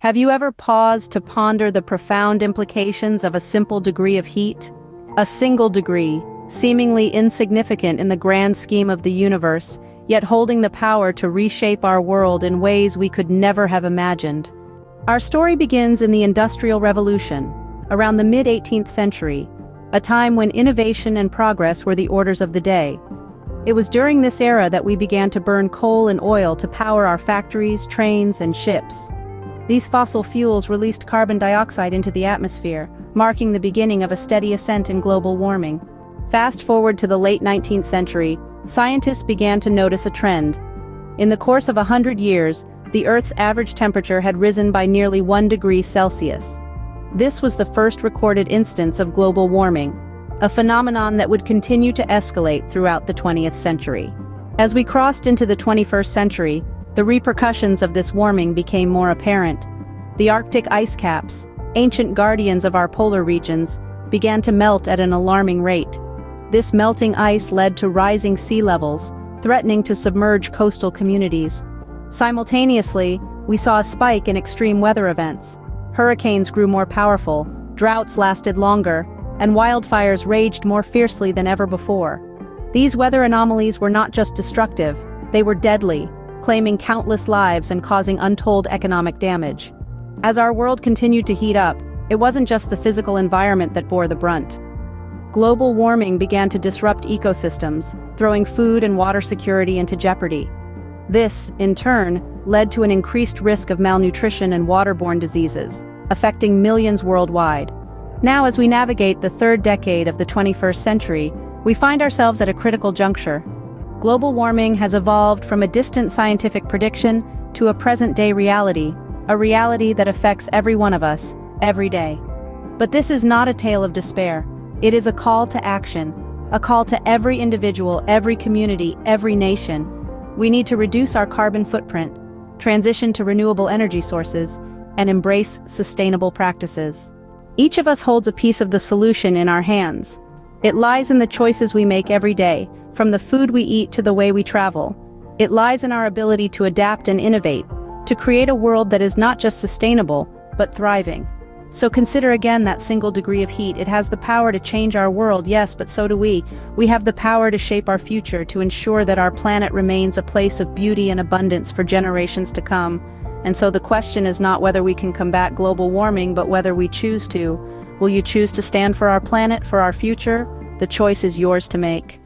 Have you ever paused to ponder the profound implications of a simple degree of heat? A single degree, seemingly insignificant in the grand scheme of the universe, yet holding the power to reshape our world in ways we could never have imagined. Our story begins in the Industrial Revolution, around the mid-18th century, a time when innovation and progress were the orders of the day. It was during this era that we began to burn coal and oil to power our factories, trains, and ships. These fossil fuels released carbon dioxide into the atmosphere, marking the beginning of a steady ascent in global warming. Fast forward to the late 19th century, scientists began to notice a trend. In the course of 100 years, the Earth's average temperature had risen by nearly 1 degree Celsius. This was the first recorded instance of global warming, a phenomenon that would continue to escalate throughout the 20th century. As we crossed into the 21st century, the repercussions of this warming became more apparent. The Arctic ice caps, ancient guardians of our polar regions, began to melt at an alarming rate. This melting ice led to rising sea levels, threatening to submerge coastal communities. Simultaneously, we saw a spike in extreme weather events. Hurricanes grew more powerful, droughts lasted longer, and wildfires raged more fiercely than ever before. These weather anomalies were not just destructive, they were deadly, claiming countless lives and causing untold economic damage. As our world continued to heat up, it wasn't just the physical environment that bore the brunt. Global warming began to disrupt ecosystems, throwing food and water security into jeopardy. This, in turn, led to an increased risk of malnutrition and waterborne diseases, affecting millions worldwide. Now, as we navigate the third decade of the 21st century, we find ourselves at a critical juncture. Global warming has evolved from a distant scientific prediction to a present-day reality, a reality that affects every one of us, every day. But this is not a tale of despair. It is a call to action, a call to every individual, every community, every nation. We need to reduce our carbon footprint, transition to renewable energy sources, and embrace sustainable practices. Each of us holds a piece of the solution in our hands. It lies in the choices we make every day, from the food we eat to the way we travel. It lies in our ability to adapt and innovate, to create a world that is not just sustainable, but thriving. So consider again that single degree of heat. It has the power to change our world, yes, but so do we. We have the power to shape our future, to ensure that our planet remains a place of beauty and abundance for generations to come. And so the question is not whether we can combat global warming, but whether we choose to. Will you choose to stand for our planet, for our future? The choice is yours to make.